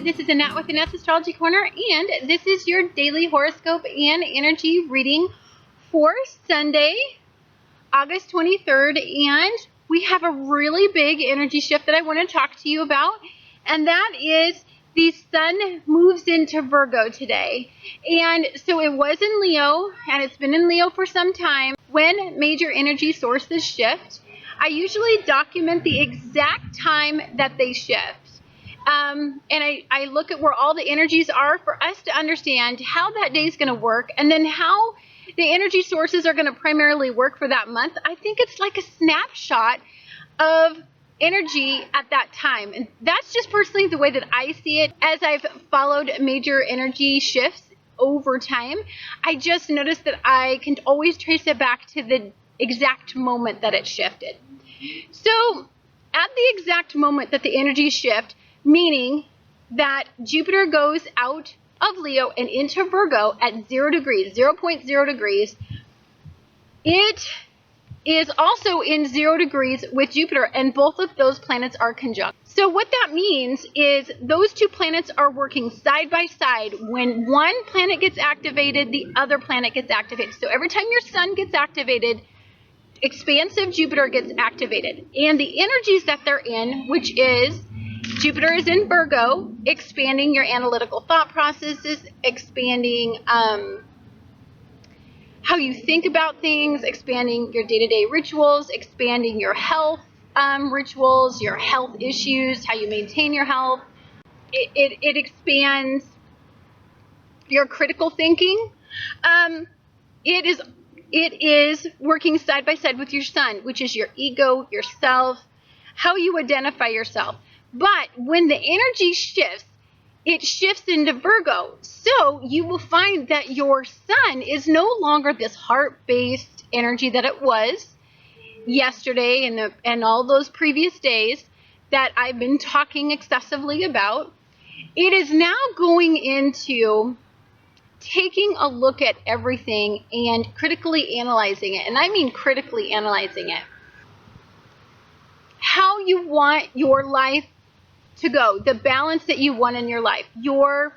This is Annette with Annette's Astrology Corner, and this is your daily horoscope and energy reading for Sunday, August 23rd. And we have a really big energy shift that I want to talk to you about, and that is the Sun moves into Virgo today. And so it was in Leo, and it's been in Leo for some time. When major energy sources shift, I usually document the exact time that they shift. And I look at where all the energies are for us to understand how that day is going to work, and then how the energy sources are going to primarily work for that month. I think it's like a snapshot of energy at that time. And that's just personally the way that I see it. As I've followed major energy shifts over time, I just noticed that I can always trace it back to the exact moment that it shifted. So at the exact moment that the energies shift, meaning that Jupiter goes out of Leo and into Virgo at 0 degrees, 0.0 degrees, it is also in 0 degrees with Jupiter, and both of those planets are conjunct. So what that means is those two planets are working side by side. When one planet gets activated, the other planet gets activated. So every time your Sun gets activated, expansive Jupiter gets activated. And the energies that they're in, which is Jupiter is in Virgo, expanding your analytical thought processes, expanding how you think about things, expanding your day-to-day rituals, expanding your health rituals, your health issues, how you maintain your health. It expands your critical thinking. It is working side by side with your Sun, which is your ego, yourself, how you identify yourself. But when the energy shifts, it shifts into Virgo. So you will find that your Sun is no longer this heart-based energy that it was yesterday and all those previous days that I've been talking excessively about. It is now going into taking a look at everything and critically analyzing it. And I mean critically analyzing it. How you want your life to go, the balance that you want in your life. It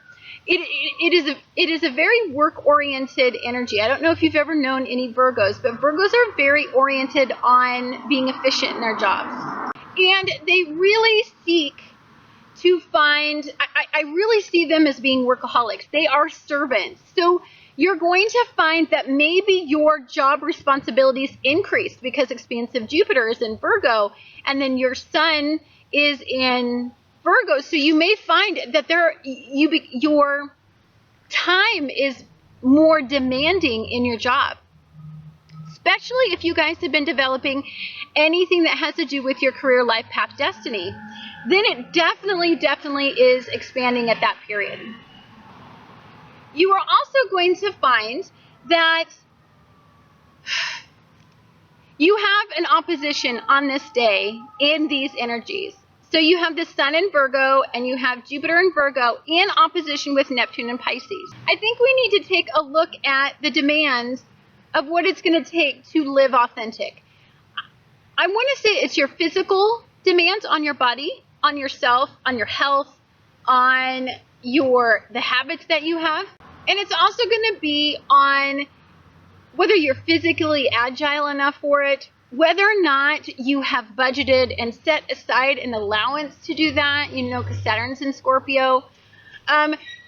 is a very work-oriented energy. I don't know if you've ever known any Virgos, but Virgos are very oriented on being efficient in their jobs. And they really seek to find, I really see them as being workaholics. They are servants. So you're going to find that maybe your job responsibilities increase because expansive Jupiter is in Virgo, and then your Sun is in Virgo. So you may find that your time is more demanding in your job, especially if you guys have been developing anything that has to do with your career, life path, destiny. Then it definitely is expanding at that period. You are also going to find that you have an opposition on this day in these energies. So you have the Sun in Virgo and you have Jupiter in Virgo in opposition with Neptune and Pisces. I think we need to take a look at the demands of what it's going to take to live authentic. I want to say it's your physical demands on your body, on yourself, on your health, on the habits that you have. And it's also going to be on whether you're physically agile enough for it, whether or not you have budgeted and set aside an allowance to do that, because Saturn's in Scorpio.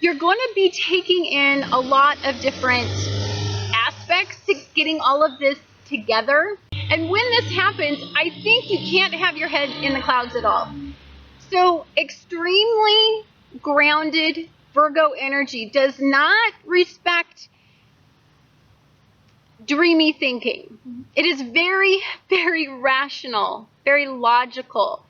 You're going to be taking in a lot of different aspects to getting all of this together. And when this happens, I think you can't have your head in the clouds at all. So extremely grounded Virgo energy does not respect dreamy thinking. It is very, very rational, very logical.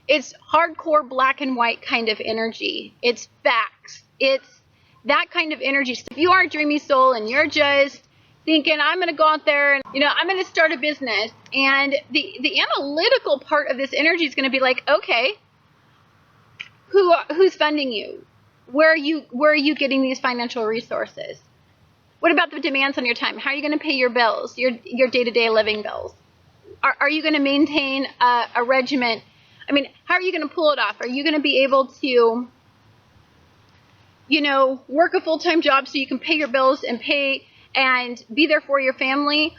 It's hardcore black and white kind of energy. It's facts. It's that kind of energy. So if you are a dreamy soul and you're just thinking, I'm going to go out there and, I'm going to start a business, and the analytical part of this energy is going to be like, okay, who's funding you? Where are you getting these financial resources? What about the demands on your time? How are you going to pay your bills, your day-to-day living bills? Are you going to maintain a regimen? I mean, how are you going to pull it off? Are you going to be able to you know, work a full-time job so you can pay your bills and be there for your family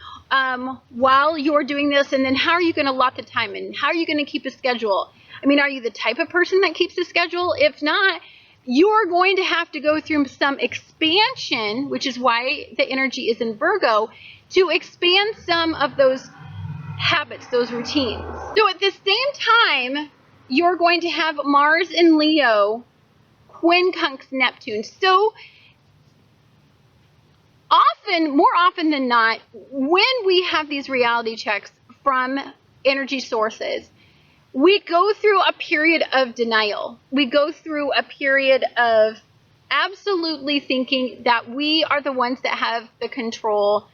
while you're doing this? And then how are you going to allot the time, and how are you going to keep a schedule? I mean, are you the type of person that keeps a schedule? If not, you're going to have to go through some expansion, which is why the energy is in Virgo, to expand some of those habits, those routines. So at the same time, you're going to have Mars in Leo, quincunx Neptune. So more often than not, when we have these reality checks from energy sources, we go through a period of denial. We go through a period of absolutely thinking that we are the ones that have the control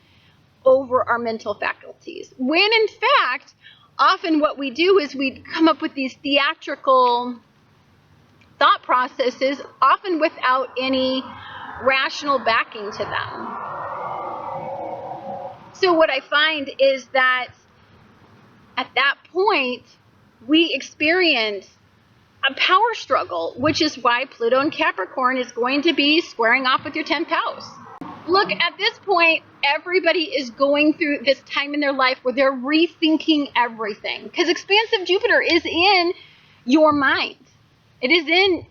over our mental faculties. When in fact, often what we do is we come up with these theatrical thought processes, often without any rational backing to them. So what I find is that at that point, we experience a power struggle, which is why Pluto and Capricorn is going to be squaring off with your 10th house. Look, at this point, everybody is going through this time in their life where they're rethinking everything, because expansive Jupiter is in your mind. It is in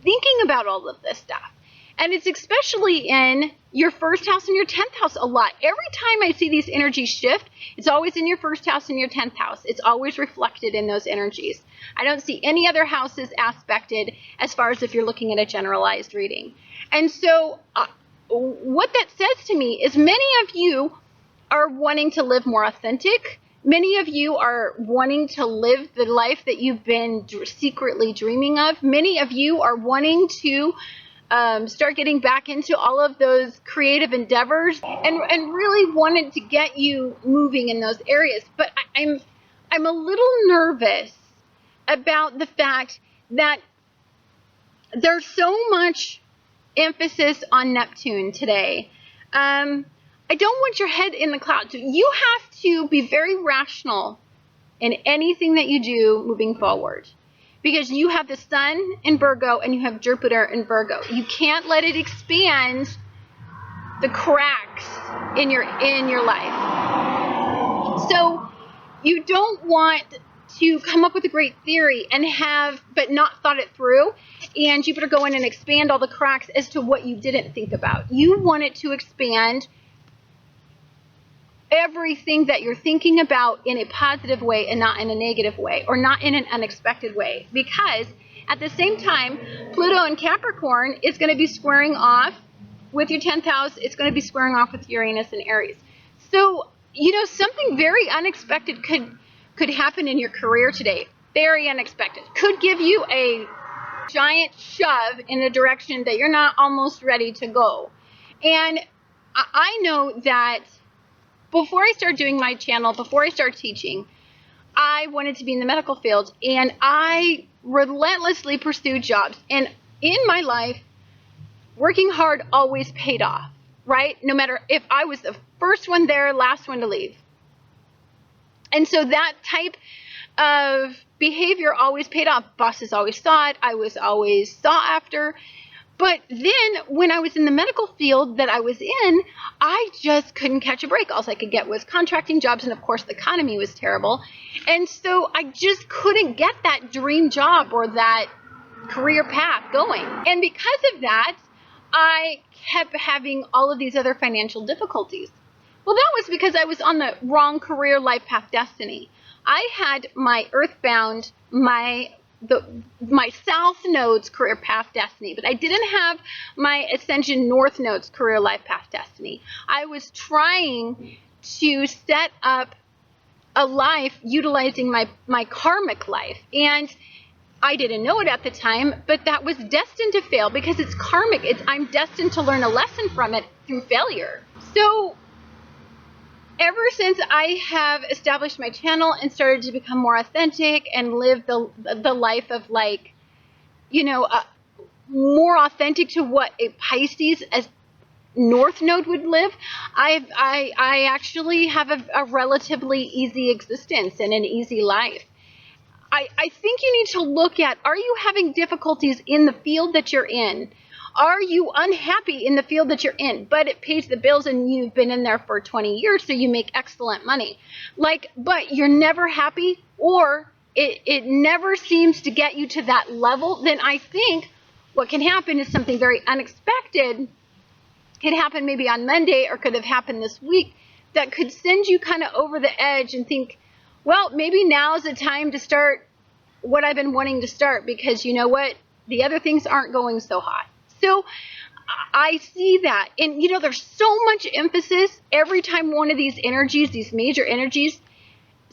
thinking about all of this stuff. And it's especially in your first house and your 10th house a lot. Every time I see these energies shift, it's always in your first house and your 10th house. It's always reflected in those energies. I don't see any other houses aspected as far as if you're looking at a generalized reading. And so what that says to me is many of you are wanting to live more authentic. Many of you are wanting to live the life that you've been secretly dreaming of. Many of you are wanting to start getting back into all of those creative endeavors and really wanted to get you moving in those areas. But I'm a little nervous about the fact that there's so much emphasis on Neptune today. I don't want your head in the clouds. You have to be very rational in anything that you do moving forward, because you have the Sun in Virgo and you have Jupiter in Virgo. You can't let it expand the cracks in your life. So you don't want to come up with a great theory and but not thought it through, and Jupiter go in and expand all the cracks as to what you didn't think about. You want it to expand everything that you're thinking about in a positive way and not in a negative way, or not in an unexpected way, because at the same time, Pluto and Capricorn is going to be squaring off with your 10th house. It's going to be squaring off with Uranus and Aries. So, you know, something very unexpected could happen in your career today. Very unexpected. Could give you a giant shove in a direction that you're not almost ready to go. And I know that before I started doing my channel, before I started teaching, I wanted to be in the medical field, and I relentlessly pursued jobs. And in my life, working hard always paid off, right? No matter if I was the first one there, last one to leave. And so that type of behavior always paid off. Bosses always saw it. I was always sought after. But then when I was in the medical field that I was in, I just couldn't catch a break. All I could get was contracting jobs, and of course the economy was terrible. And so I just couldn't get that dream job or that career path going. And because of that, I kept having all of these other financial difficulties. Well, that was because I was on the wrong career life path destiny. I had my earthbound, my South Node's career path destiny, but I didn't have my Ascension North Node's career life path destiny. I was trying to set up a life utilizing my karmic life, and I didn't know it at the time, but that was destined to fail because it's karmic. I'm destined to learn a lesson from it through failure. So ever since I have established my channel and started to become more authentic and live the life of, like, you know, more authentic to what a Pisces as North Node would live, I actually have a relatively easy existence and an easy life. I think you need to look at, are you having difficulties in the field that you're in? Are you unhappy in the field that you're in, but it pays the bills and you've been in there for 20 years, so you make excellent money? Like, but you're never happy, or it never seems to get you to that level, then I think what can happen is something very unexpected. Could happen maybe on Monday, or could have happened this week, that could send you kind of over the edge and think, well, maybe now's the time to start what I've been wanting to start, because you know what? The other things aren't going so hot. So I see that. And, you know, there's so much emphasis every time one of these energies, these major energies,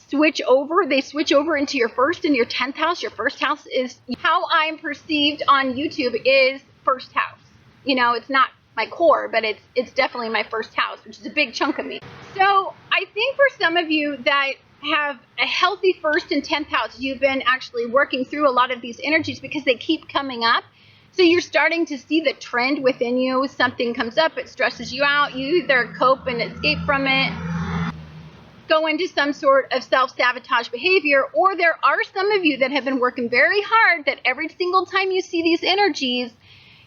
switch over. They switch over into your first and your 10th house. Your first house is how I'm perceived on YouTube is first house. You know, it's not my core, but it's definitely my first house, which is a big chunk of me. So I think for some of you that have a healthy first and 10th house, you've been actually working through a lot of these energies because they keep coming up. So you're starting to see the trend within you. Something comes up, it stresses you out. You either cope and escape from it, go into some sort of self-sabotage behavior, or there are some of you that have been working very hard that every single time you see these energies,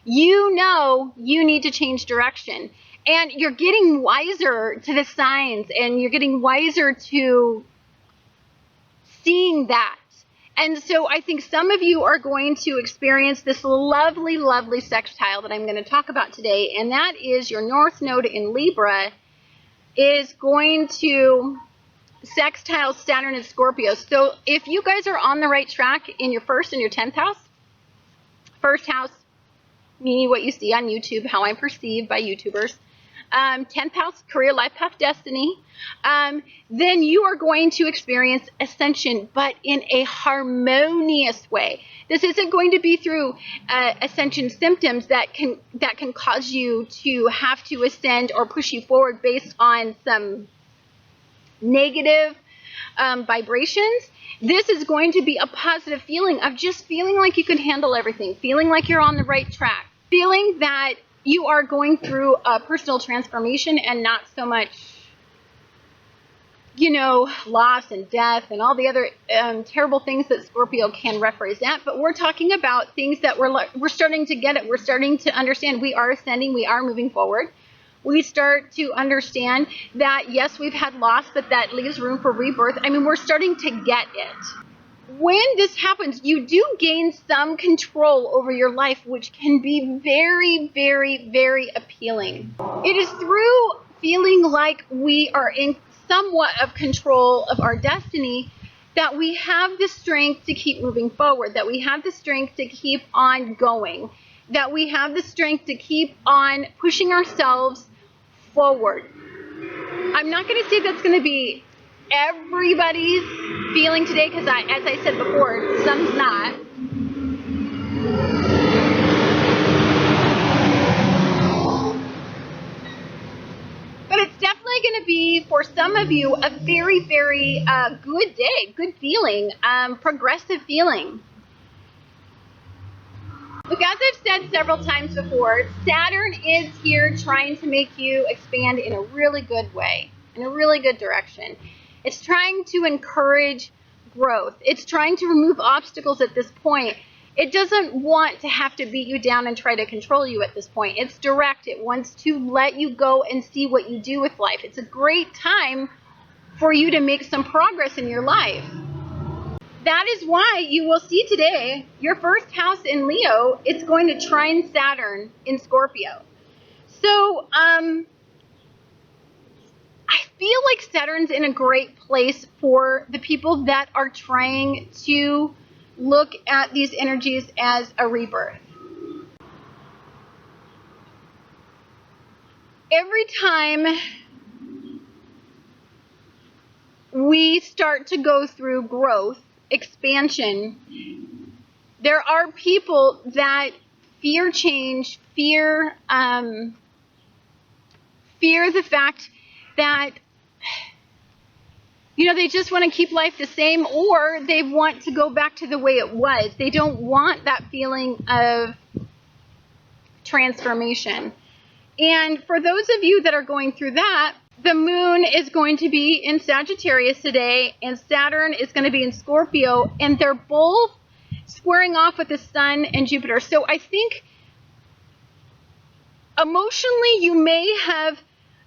you know you need to change direction. And you're getting wiser to the signs, and you're getting wiser to seeing that. And so I think some of you are going to experience this lovely, lovely sextile that I'm going to talk about today, and that is your North Node in Libra is going to sextile Saturn and Scorpio. So if you guys are on the right track in your first and your 10th house, first house, me, what you see on YouTube, how I'm perceived by YouTubers, 10th house, career, life path, destiny, then you are going to experience ascension, but in a harmonious way. This isn't going to be through ascension symptoms that can cause you to have to ascend or push you forward based on some negative vibrations. This is going to be a positive feeling of just feeling like you can handle everything, feeling like you're on the right track, feeling that you are going through a personal transformation and not so much, you know, loss and death and all the other terrible things that Scorpio can represent. But we're talking about things that we're starting to get it. We're starting to understand we are ascending. We are moving forward. We start to understand that, yes, we've had loss, but that leaves room for rebirth. I mean, we're starting to get it. When this happens, you do gain some control over your life, which can be very, very, very appealing. It is through feeling like we are in somewhat of control of our destiny that we have the strength to keep moving forward, that we have the strength to keep on going, that we have the strength to keep on pushing ourselves forward. I'm not going to say that's going to be everybody's feeling today, because as I said before, some's not. But it's definitely going to be, for some of you, a very, very good day, good feeling, progressive feeling. Look, as I've said several times before, Saturn is here trying to make you expand in a really good way, in a really good direction. It's trying to encourage growth. It's trying to remove obstacles at this point. It doesn't want to have to beat you down and try to control you at this point. It's direct. It wants to let you go and see what you do with life. It's a great time for you to make some progress in your life. That is why you will see today, your first house in Leo, it's going to trine Saturn in Scorpio. So, I feel like Saturn's in a great place for the people that are trying to look at these energies as a rebirth. Every time we start to go through growth, expansion, there are people that fear change, fear the fact that, you know, they just want to keep life the same, or they want to go back to the way it was. They don't want that feeling of transformation. And for those of you that are going through that, the moon is going to be in Sagittarius today, and Saturn is going to be in Scorpio, and they're both squaring off with the sun and Jupiter. So I think emotionally you may have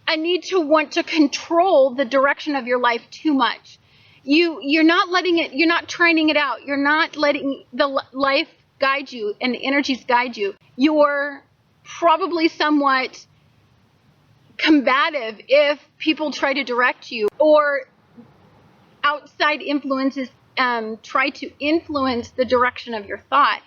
a need to want to control the direction of your life too much. You're not letting it, you're not trining it out. You're not letting the life guide you and the energies guide you. You're probably somewhat combative if people try to direct you, or outside influences try to influence the direction of your thought.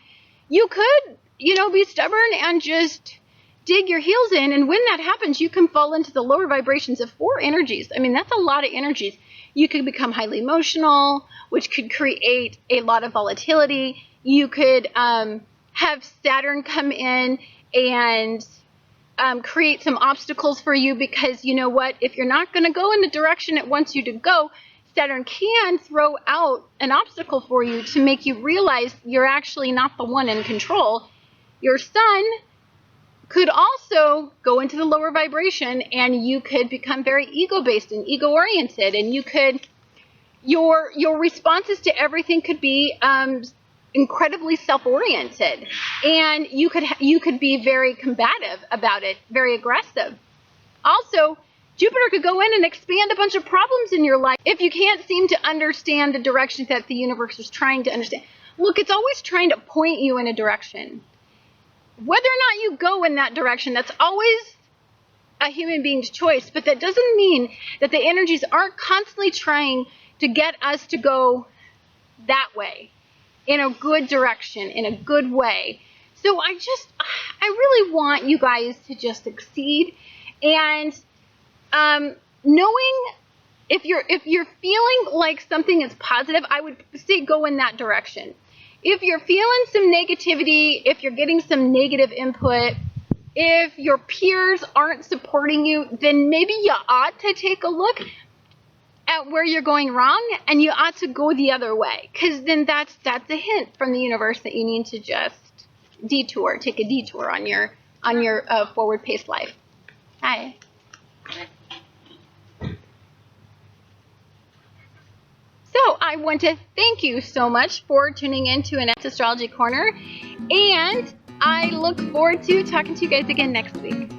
You could, be stubborn and just dig your heels in, and when that happens, you can fall into the lower vibrations of 4 energies. I mean, that's a lot of energies. You could become highly emotional, which could create a lot of volatility. You could have Saturn come in and create some obstacles for you, because you know what? If you're not going to go in the direction it wants you to go, Saturn can throw out an obstacle for you to make you realize you're actually not the one in control. Your sun could also go into the lower vibration, and you could become very ego-based and ego-oriented, and you could, your responses to everything could be incredibly self-oriented, and you could be very combative about it, very aggressive. Also, Jupiter could go in and expand a bunch of problems in your life if you can't seem to understand the direction that the universe is trying to understand. Look, it's always trying to point you in a direction. Whether or not you go in that direction, that's always a human being's choice, but that doesn't mean that the energies aren't constantly trying to get us to go that way, in a good direction, in a good way. So I really want you guys to just succeed, and knowing if you're feeling like something is positive, I would say go in that direction. If you're feeling some negativity, if you're getting some negative input, if your peers aren't supporting you, then maybe you ought to take a look at where you're going wrong, and you ought to go the other way, because then that's a hint from the universe that you need to just take a detour on your forward-paced life. Hi. So I want to thank you so much for tuning in to Annette's Astrology Corner, and I look forward to talking to you guys again next week.